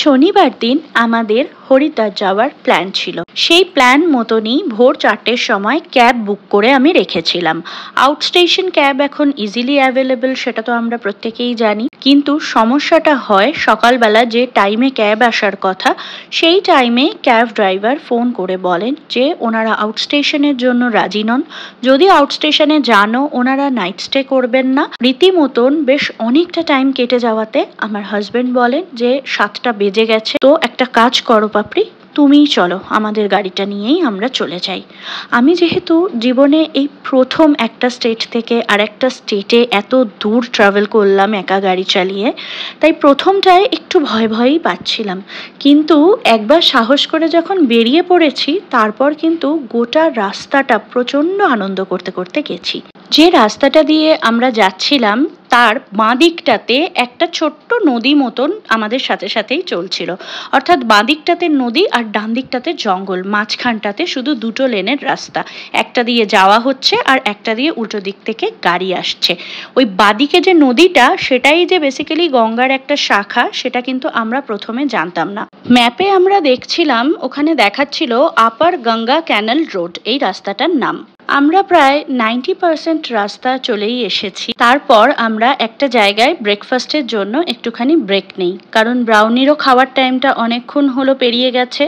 শনিবার দিন আমাদের হরিদ্বার যাওয়ার প্ল্যান ছিল। সেই প্ল্যান মতনই ভোর 4টের সময় ক্যাব বুক করে আমি রেখেছিলাম। আউটস্টেশন ক্যাব এখন ইজিলি অ্যাভেলেবল, সেটা তো আমরা প্রত্যেকেই জানি। কিন্তু সমস্যাটা হয় সকালবেলা যে টাইমে ক্যাব আসার কথা, সেই টাইমে ক্যাব ড্রাইভার ফোন করে বলেন যে ওনারা আউটস্টেশনের জন্য রাজি নন। যদি আউটস্টেশনে জানো ওনারা নাইট স্টে করবেন না। রীতিমতন বেশ অনেকটা টাইম কেটে যাওয়াতে আমার হাজবেন্ড বলেন যে 7টা বেজে গেছে, তো একটা কাজ করো পাপড়ি, তুমিই চলো, আমাদের গাড়িটা নিয়েই আমরা চলে যাই। আমি যেহেতু জীবনে এই প্রথম একটা স্টেট থেকে আরেকটা স্টেটে এত দূর ট্রাভেল করলাম একা গাড়ি চালিয়ে, তাই প্রথমটায় একটু ভয় ভয়ই পাচ্ছিলাম। কিন্তু একবার সাহস করে যখন বেরিয়ে পড়েছি, তারপর কিন্তু গোটা রাস্তাটা প্রচণ্ড আনন্দ করতে করতে গেছি। যে রাস্তাটা দিয়ে আমরা যাচ্ছিলাম তার বাঁ দিকটাতে একটা ছোট্ট নদী মতন আমাদের সাথে সাথেই চলছিল। অর্থাৎ বাঁ দিকটাতে নদী আর ডান দিকটাতে জঙ্গল, মাঝখানটাতে শুধু দুটো লেনের রাস্তা। একটা দিয়ে যাওয়া হচ্ছে আর একটা দিয়ে উল্টো দিক থেকে গাড়ি আসছে। ওই বাঁদিকে যে নদীটা, সেটাই যে বেসিক্যালি গঙ্গার একটা শাখা, সেটা কিন্তু আমরা প্রথমে জানতাম না। ম্যাপে আমরা দেখছিলাম, ওখানে দেখাচ্ছিল আপার গঙ্গা ক্যানেল রোড, এই রাস্তাটার নাম। আমরা প্রায় 90% রাস্তা চলেই এসেছি। তারপর আমরা একটা জায়গায় ব্রেকফাস্টের জন্য একটুখানি ব্রেক নেই, কারণ ব্রাউনিরও খাওয়ার টাইমটা অনেকক্ষণ হলো পেরিয়ে গেছে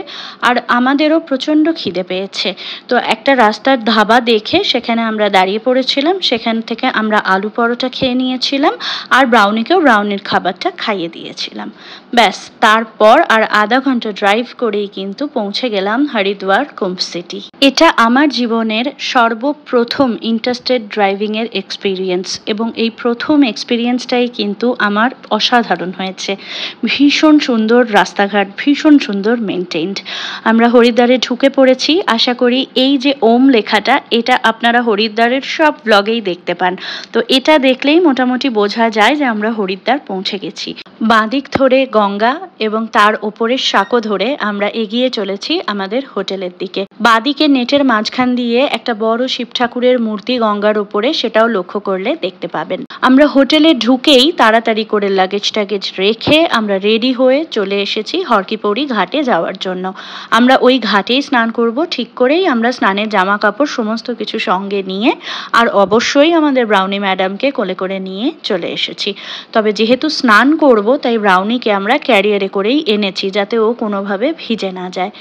আর আমাদেরও প্রচণ্ড খিদে পেয়েছে। তো একটা রাস্তার ধাবা দেখে সেখানে আমরা দাঁড়িয়ে পড়েছিলাম। সেখান থেকে আমরা আলু পরোটা খেয়ে নিয়েছিলাম আর ব্রাউনিকেও ব্রাউনির খাবারটা খাইয়ে দিয়েছিলাম। ব্যাস, তারপর আর আধা ঘন্টা ড্রাইভ করেই কিন্তু পৌঁছে গেলাম হরিদ্বার কুম্ভ সিটি। এটা আমার জীবনের সর্বপ্রথম ইন্টারস্টেট ড্রাইভিংয়ের এক্সপিরিয়েন্স, এবং এই প্রথম এক্সপিরিয়েন্সটাই কিন্তু আমার অসাধারণ হয়েছে। ভীষণ সুন্দর রাস্তাঘাট, ভীষণ সুন্দর মেনটেইনড। আমরা হরিদ্বারে ঢুকে পড়েছি। আশা করি এই যে ওম লেখাটা, এটা আপনারা হরিদ্বারের সব ব্লগেই দেখতে পান। তো এটা দেখলেই মোটামুটি বোঝা যায় যে আমরা হরিদ্বার পৌঁছে গেছি। বাঁদিক ধরে গঙ্গা এবং তার ওপরের সাঁকো ধরে আমরা এগিয়ে চলেছি আমাদের হোটেলের দিকে। বাঁদিকে নেটের মাঝখান দিয়ে একটা বড় শিব ঠাকুরের মূর্তি গঙ্গার উপরে, সেটাও লক্ষ্য করলে দেখতে পাবেন। আমরা হোটেলে ঢুকেই তাড়াতাড়ি করে লাগেজ টাগেজ রেখে আমরা রেডি হয়ে চলে এসেছি হরকিপৌড়ি ঘাটে যাওয়ার জন্য। আমরা ওই ঘাটেই স্নান করব ঠিক করেই আমরা স্নানের জামা কাপড় সমস্ত কিছু সঙ্গে নিয়ে আর অবশ্যই আমাদের ব্রাউনি ম্যাডামকে কোলে করে নিয়ে চলে এসেছি। তবে যেহেতু স্নান করব, তাই ব্রাউনিকে আমরা ক্যারিয়ারে করেই এনেছি যাতে ও কোনোভাবে ভিজে না যায়।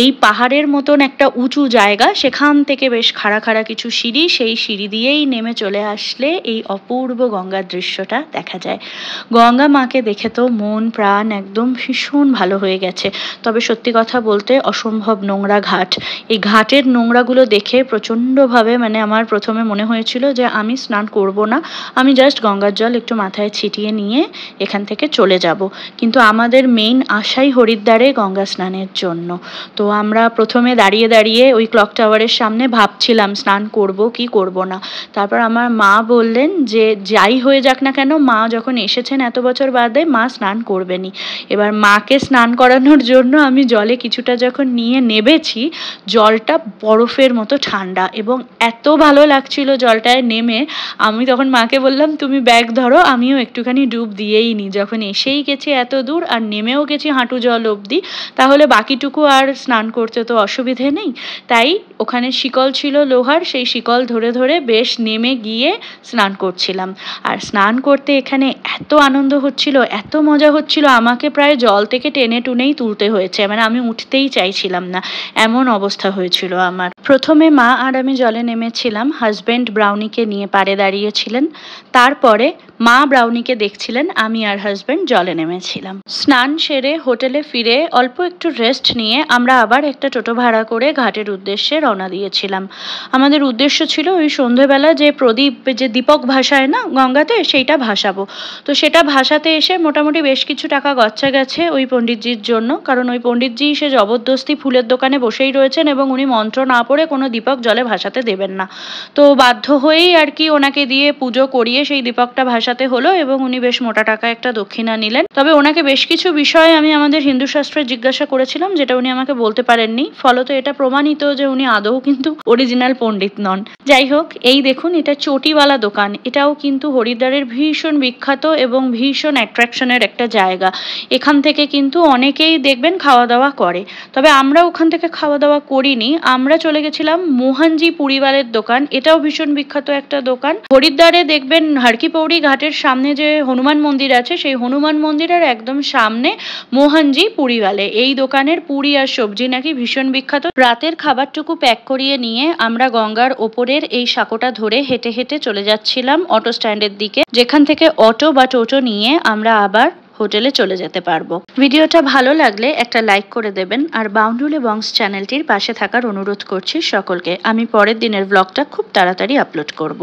এই পাহাড়ের মতন একটা উঁচু জায়গা, সেখান থেকে বেশ খাড়া খাড়া কিছু সিঁড়ি, সেই সিঁড়ি দিয়েই নেমে চলে আসলে এই অপূর্ব গঙ্গার দৃশ্যটা দেখা যায়। গঙ্গা মাকে দেখে তো মন প্রাণ একদম ভীষণ ভালো হয়ে গেছে। তবে সত্যি কথা বলতে অসম্ভব নোংরা ঘাট। এই ঘাটের নোংরাগুলো দেখে প্রচণ্ডভাবে আমার প্রথমে মনে হয়েছিল যে আমি স্নান করব না, আমি জাস্ট গঙ্গার জল একটু মাথায় ছিটিয়ে নিয়ে এখান থেকে চলে যাব। কিন্তু আমাদের মেইন আশাই হরিদ্বারে গঙ্গা স্নানের জন্য। তো আমরা প্রথমে দাঁড়িয়ে দাঁড়িয়ে ওই ক্লক টাওয়ারের সামনে ভাবছিলাম স্নান করব কি করব না। তারপর আমার মা বললেন যে যাই হয়ে যাক না কেন, মা যখন এসেছেন এত বছর বাদে, মা স্নান করবেনই। এবার মাকে স্নান করানোর জন্য আমি জলে কিছুটা যখন নিয়ে নেবেছি, জলটা বরফের মতো ঠান্ডা এবং এত ভালো লাগছিল জলটায় নেমে। আমি তখন মাকে বললাম তুমি ব্যাগ ধরো, আমিও একটুখানি ডুব দিয়েই নিই। যখন এসেই গেছি এত দূর আর নেমেও গেছি হাঁটু জল অবধি, তাহলে বাকিটুকু আর স্নান করতে তো অসুবিধে নেই। তাই ওখানে শিকল ছিল লোহার, সেই শিকল ধরে ধরে বেশ নেমে গিয়ে স্নান করছিলাম। আর স্নান করতে এখানে এত আনন্দ হচ্ছিল, এত মজা হচ্ছিল, আমাকে প্রায় জল থেকে টেনে টুনেই তুলতে হয়েছে। আমি উঠতেই চাইছিলাম না, এমন অবস্থা হয়েছিল আমার। প্রথমে মা আর আমি জলে নেমেছিলাম, হাজব্যান্ড ব্রাউনিকে নিয়ে পাড়ে দাঁড়িয়েছিলেন। তারপরে মা ব্রাউনিকে দেখছিলেন, আমি আর হাজব্যান্ড জলে নেমেছিলাম। স্নান সেরে হোটেলে ফিরে অল্প একটু রেস্ট নিয়ে আমরা আবার একটা টোটো ভাড়া করে ঘাটের উদ্দেশ্যে রওনা দিয়েছিলাম। আমাদের উদ্দেশ্য ছিল ওই সন্ধেবেলা যে প্রদীপ, যে দীপক ভাসায় না গঙ্গাতে, সেইটা ভাসাবো। তো সেটা ভাসাতে এসে মোটামুটি বেশ কিছু টাকা গচ্ছা গেছে ওই পণ্ডিতজির জন্য, কারণ ওই পণ্ডিতজি সে জবরদস্তি ফুলের দোকানে বসেই রয়েছেন এবং উনি মন্ত্র না পড়ে কোনো দীপক জলে ভাসাতে দেবেন না। তো বাধ্য হয়েই আর কি ওনাকে দিয়ে পুজো করিয়ে সেই দীপকটা ভাসাতে সাথে হলো এবং উনি বেশ মোটা টাকা একটা দক্ষিণা নিলেন। তবে ওনাকে বেশ কিছু বিষয়ে আমি আমাদের হিন্দু শাস্ত্রে জিজ্ঞাসা করেছিলাম, যেটা উনি আমাকে বলতে পারেননি। ফলত এটা প্রমাণিত যে উনি আদৌ কিন্তু অরিজিনাল পণ্ডিত নন। যাই হোক, এই দেখুন, এটা চটিওয়ালা দোকান। এটাও কিন্তু হরিদ্বারের ভীষণ বিখ্যাত এবং ভীষণ অ্যাট্রাকশনের একটা জায়গা। এখান থেকে কিন্তু অনেকেই দেখবেন খাওয়া দাওয়া করে। তবে আমরা ওখান থেকে খাওয়া দাওয়া করিনি, আমরা চলে গেছিলাম মোহনজি পুরিওয়ালের দোকান। এটাও ভীষণ বিখ্যাত একটা দোকান। হরিদ্বারে দেখবেন হরকি পৌড়ি ঘাটের সামনে যে হনুমান মন্দির আছে, সেই হনুমান মন্দিরের একদম সামনে মোহনজি পুরিওয়ালে। এই দোকানের পুরি আর সবজি নাকি ভীষণ বিখ্যাত। রাতের খাবারটুকু প্যাক করিয়ে নিয়ে আমরা গঙ্গার ওপরের এই সাঁকোটা ধরে হেঁটে হেঁটে চলে যাচ্ছিলাম অটো স্ট্যান্ডের দিকে, যেখান থেকে অটো বা টোটো নিয়ে আমরা আবার হোটেলে চলে যেতে পারবো। ভিডিওটা ভালো লাগলে একটা লাইক করে দেবেন আর বাউন্ডুলে বংস চ্যানেলটির পাশে থাকার অনুরোধ করছি সকলকে। আমি পরের দিনের ব্লগটা খুব তাড়াতাড়ি আপলোড করব।